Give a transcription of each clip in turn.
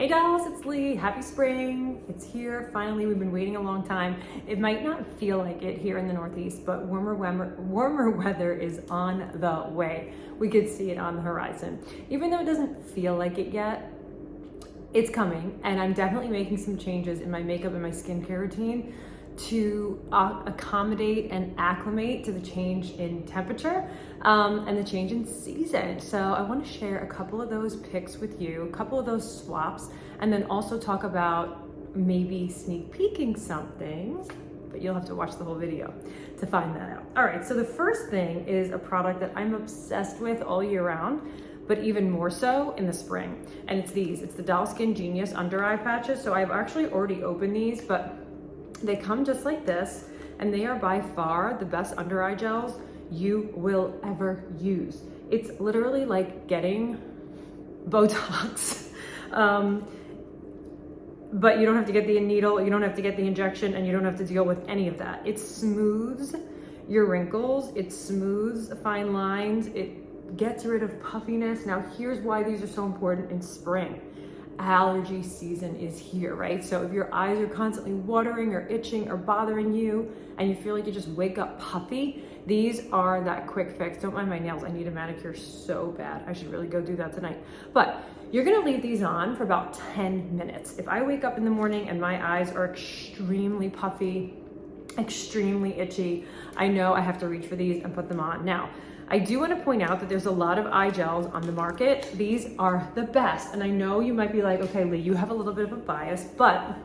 dolls, it's Lee. Happy spring. It's here. Finally, we've been waiting a long time. It might not feel like it here in the Northeast, but warmer weather is on the way. We could see it on the horizon. Even though it doesn't feel like it yet, it's coming, and I'm definitely making some changes in my makeup and my skincare routine to accommodate and acclimate to the change in temperature and the change in season. So I want to share a couple of those picks with you, a couple of those swaps, and then also talk about maybe sneak peeking something, but you'll have to watch the whole video to find that out. All right, so the first thing is a product that I'm obsessed with all year round, but even more so in the spring. And it's these, it's the Doll Skin Genius under eye patches. So I've actually already opened these, but they come just like this, and they are by far the best under eye gels you will ever use. It's literally like getting Botox, but you don't have to get the needle, you don't have to get the injection, and you don't have to deal with any of that. It smooths your wrinkles, it smooths fine lines, it gets rid of puffiness. Now here's why these are so important in spring. Allergy season is here, right? So if your eyes are constantly watering or itching or bothering you and you feel like you just wake up puffy, these are that quick fix. Don't mind my nails, I need a manicure so bad. I should really go do that tonight. But you're gonna leave these on for about 10 minutes. If I wake up in the morning and my eyes are extremely puffy, extremely itchy, I know I have to reach for these and put them on. Now, I do want to point out that there's a lot of eye gels on the market. These are the best. And I know you might be like, okay, Lee, you have a little bit of a bias, but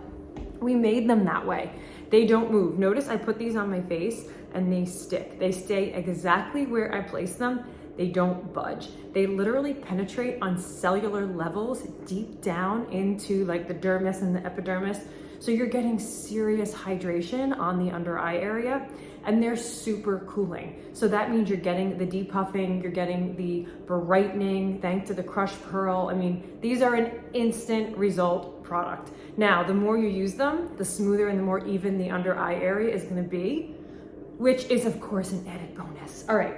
we made them that way. They don't move. Notice I put these on my face and they stick. They stay exactly where I place them. They don't budge. They literally penetrate on cellular levels deep down into like the dermis and the epidermis. So you're getting serious hydration on the under eye area, and they're super cooling. So that means you're getting the depuffing, you're getting the brightening thanks to the crushed pearl. I mean, these are an instant result product. Now, the more you use them, the smoother and the more even the under eye area is gonna be, which is of course an added bonus. All right,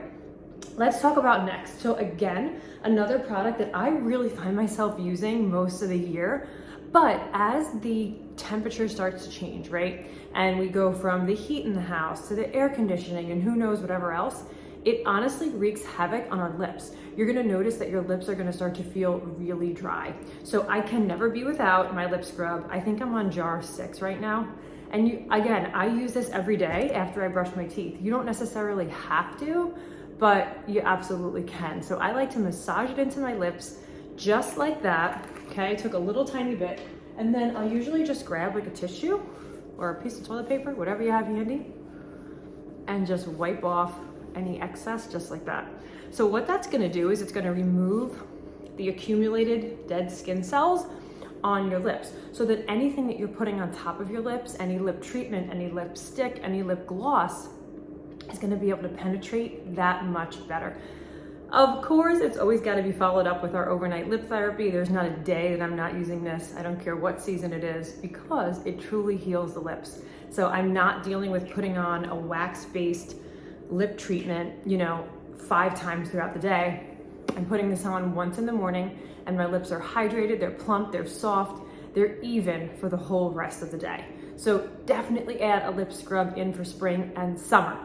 let's talk about next. So again, another product that I really find myself using most of the year, but as the temperature starts to change, right? And we go from the heat in the house to the air conditioning and who knows whatever else, it honestly wreaks havoc on our lips. You're gonna notice that your lips are gonna start to feel really dry. So I can never be without my lip scrub. I think I'm on jar 6 right now. And again, I use this every day after I brush my teeth. You don't necessarily have to, but you absolutely can. So I like to massage it into my lips just like that. Okay, I took a little tiny bit, and then I'll usually just grab like a tissue or a piece of toilet paper, whatever you have handy, and just wipe off any excess just like that. So what that's gonna do is it's gonna remove the accumulated dead skin cells on your lips, so that anything that you're putting on top of your lips, any lip treatment, any lipstick, any lip gloss, is gonna be able to penetrate that much better. Of course, it's always got to be followed up with our overnight lip therapy. There's not a day that I'm not using this. I don't care what season it is, because it truly heals the lips. So I'm not dealing with putting on a wax-based lip treatment, 5 times throughout the day. I'm putting this on once in the morning, and my lips are hydrated, they're plump, they're soft, they're even for the whole rest of the day. So definitely add a lip scrub in for spring and summer.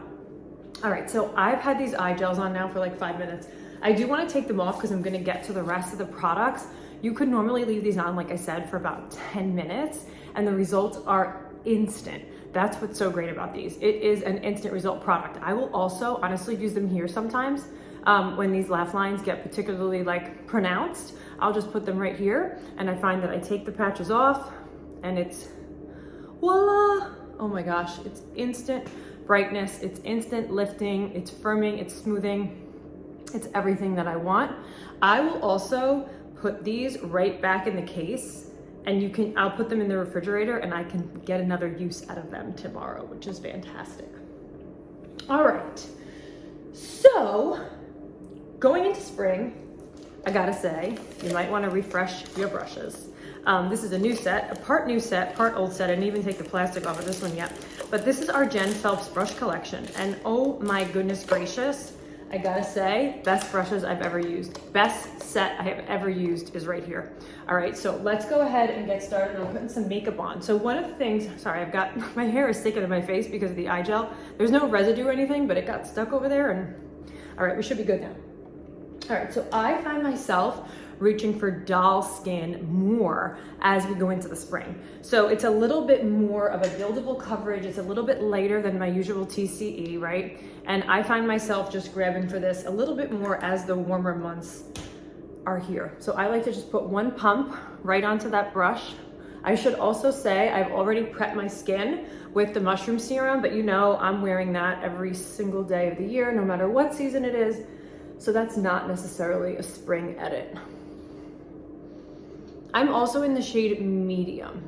All right, so I've had these eye gels on now for like 5 minutes. I do want to take them off because I'm going to get to the rest of the products. You could normally leave these on, like I said, for about 10 minutes, and the results are instant. That's what's so great about these. It is an instant result product. I will also honestly use them here sometimes when these laugh lines get particularly like pronounced. I'll just put them right here, and I find that I take the patches off, and it's voila! Oh my gosh, it's instant brightness, it's instant lifting, it's firming, it's smoothing, it's everything that I want. I will also put these right back in the case, and I'll put them in the refrigerator, and I can get another use out of them tomorrow, which is fantastic. All right, so going into spring, I gotta say, you might wanna refresh your brushes. This is a new set, a part new set, part old set. I didn't even take the plastic off of this one yet. But this is our Jen Phelps brush collection. And oh my goodness gracious, I gotta say, best brushes I've ever used. Best set I have ever used is right here. All right, so let's go ahead and get started on putting some makeup on. So one of the things, sorry, I've got, my hair is sticking to my face because of the eye gel. There's no residue or anything, but it got stuck over there and, all right, we should be good now. All right, so I find myself reaching for doll skin more as we go into the spring. So it's a little bit more of a buildable coverage. It's a little bit lighter than my usual TCE, right? And I find myself just grabbing for this a little bit more as the warmer months are here. So I like to just put one pump right onto that brush. I should also say I've already prepped my skin with the mushroom serum, but you know I'm wearing that every single day of the year, no matter what season it is. So that's not necessarily a spring edit. I'm also in the shade medium.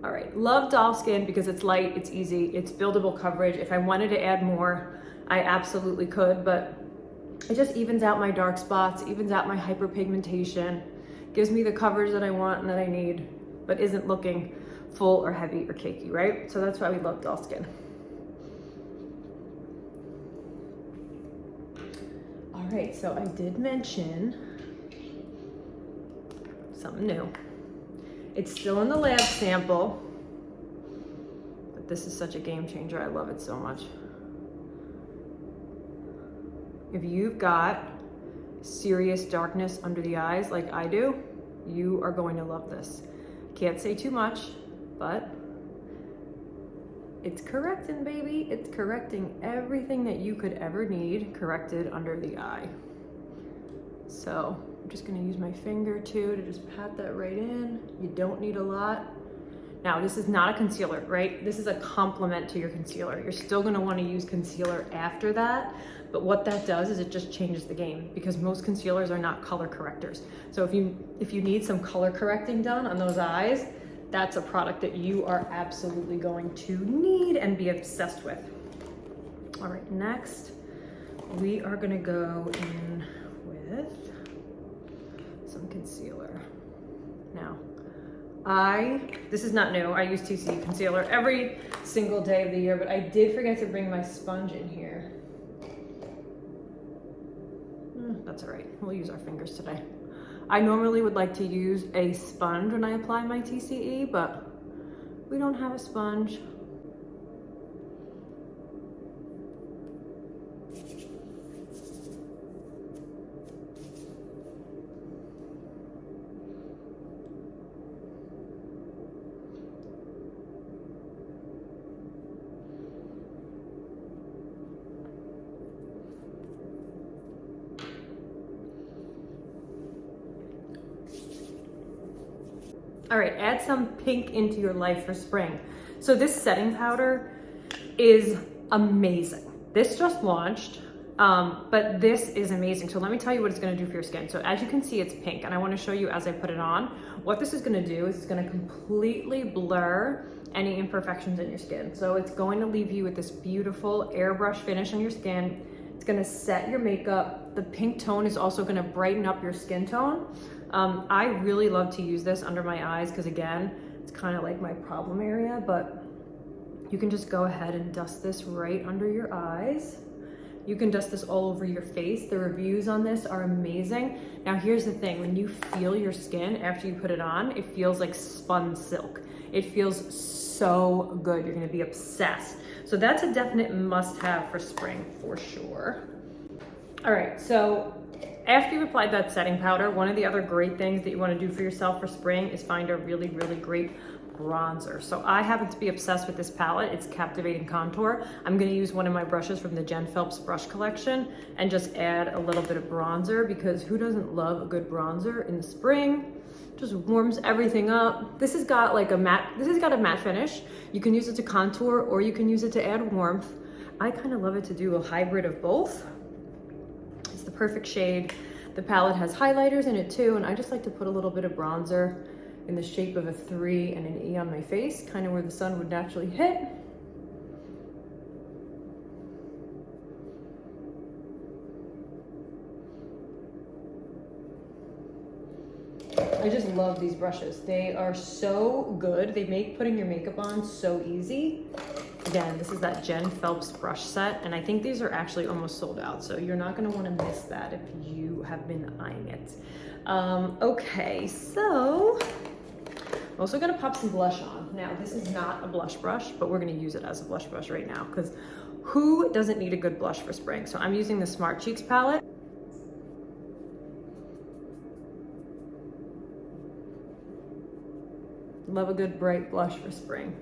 All right, love doll skin because it's light, it's easy, it's buildable coverage. If I wanted to add more, I absolutely could, but it just evens out my dark spots, evens out my hyperpigmentation, gives me the coverage that I want and that I need, but isn't looking full or heavy or cakey, right? So that's why we love doll skin. All right, so I did mention something new. It's still in the lab sample, but this is such a game changer. I love it so much. If you've got serious darkness under the eyes like I do, you are going to love this. Can't say too much, but it's correcting, baby. It's correcting everything that you could ever need corrected under the eye. So I'm just gonna use my finger too to just pat that right in. You don't need a lot. Now, this is not a concealer, right? This is a complement to your concealer. You're still gonna wanna use concealer after that, but what that does is it just changes the game because most concealers are not color correctors. So if you need some color correcting done on those eyes, that's a product that you are absolutely going to need and be obsessed with. All right, next, we are gonna go in with some concealer. Now, this is not new. I use TCE concealer every single day of the year, but I did forget to bring my sponge in here. That's all right, we'll use our fingers today. I normally would like to use a sponge when I apply my TCE, but we don't have a sponge. All right, add some pink into your life for spring. So this setting powder is amazing. This just launched, but this is amazing. So let me tell you what it's gonna do for your skin. So as you can see, it's pink, and I wanna show you as I put it on. What this is gonna do is it's gonna completely blur any imperfections in your skin. So it's going to leave you with this beautiful airbrush finish on your skin. It's gonna set your makeup. The pink tone is also gonna brighten up your skin tone. I really love to use this under my eyes because again, it's kind of like my problem area, but you can just go ahead and dust this right under your eyes. You can dust this all over your face. The reviews on this are amazing. Now here's the thing, when you feel your skin after you put it on, it feels like spun silk. It feels so good, you're gonna be obsessed. So that's a definite must-have for spring for sure. All right, so after you've applied that setting powder, one of the other great things that you want to do for yourself for spring is find a really, really great bronzer. So I happen to be obsessed with this palette. It's Captivating Contour. I'm going to use one of my brushes from the Jen Phelps brush collection and just add a little bit of bronzer because who doesn't love a good bronzer in the spring? Just warms everything up. This has got like a matte finish. You can use it to contour or you can use it to add warmth. I kind of love it to do a hybrid of both. The perfect shade. The palette has highlighters in it too, and I just like to put a little bit of bronzer in the shape of a 3 and an E on my face, kind of where the sun would naturally hit. I just love these brushes. They are so good. They make putting your makeup on so easy. again, this is that Jen Phelps brush set, and I think these are actually almost sold out, so you're not gonna wanna miss that if you have been eyeing it. Okay, so I'm also gonna pop some blush on. Now, this is not a blush brush, but we're gonna use it as a blush brush right now, because who doesn't need a good blush for spring? So I'm using the Smart Cheeks palette. Love a good bright blush for spring.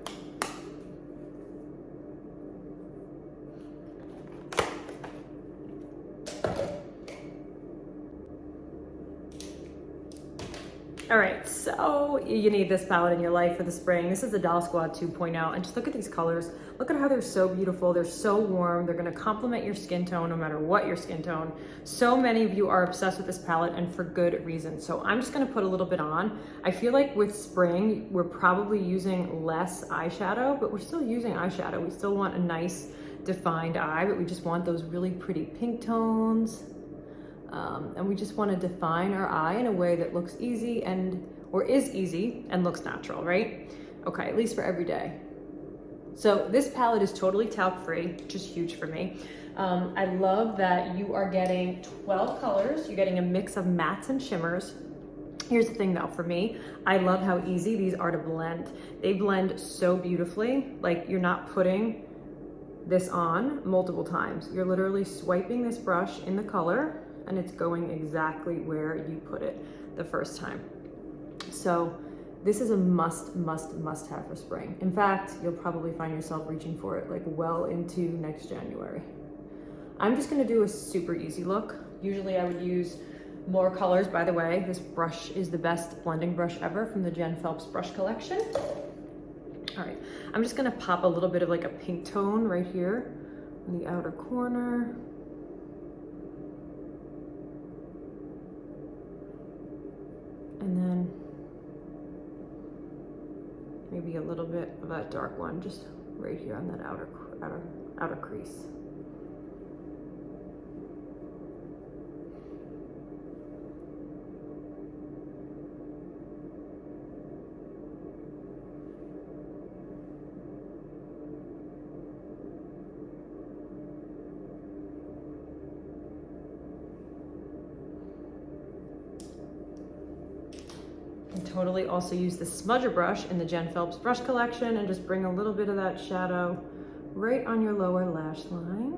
All right, so you need this palette in your life for the spring. This is the Doll Squad 2.0, and just look at these colors. Look at how they're so beautiful. They're so warm. They're gonna complement your skin tone no matter what your skin tone. So many of you are obsessed with this palette, and for good reason. So I'm just gonna put a little bit on. I feel like with spring, we're probably using less eyeshadow, but we're still using eyeshadow. We still want a nice defined eye, but we just want those really pretty pink tones. And we just want to define our eye in a way that looks easy or is easy and looks natural, right? Okay, at least for every day. So this palette is totally talc free, just huge for me. I love that you are getting 12 colors. You're getting a mix of mattes and shimmers. Here's the thing though, for me, I love how easy these are to blend. They blend so beautifully. Like, you're not putting this on multiple times. You're literally swiping this brush in the color, and it's going exactly where you put it the first time. So this is a must have for spring. In fact, you'll probably find yourself reaching for it like well into next January. I'm just gonna do a super easy look. Usually I would use more colors. By the way, this brush is the best blending brush ever from the Jen Phelps brush collection. All right, I'm just gonna pop a little bit of like a pink tone right here in the outer corner. And then maybe a little bit of that dark one just right here on that outer crease. Totally also use the smudger brush in the Jen Phelps brush collection and just bring a little bit of that shadow right on your lower lash line.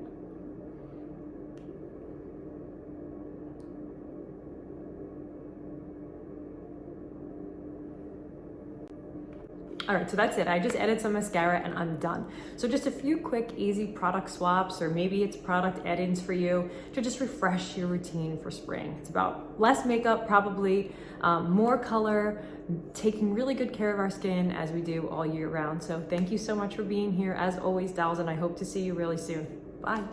All right, so that's it. I just added some mascara and I'm done. So just a few quick, easy product swaps, or maybe it's product add-ins for you to just refresh your routine for spring. It's about less makeup, probably more color, taking really good care of our skin as we do all year round. So thank you so much for being here. As always, dolls, and I hope to see you really soon. Bye.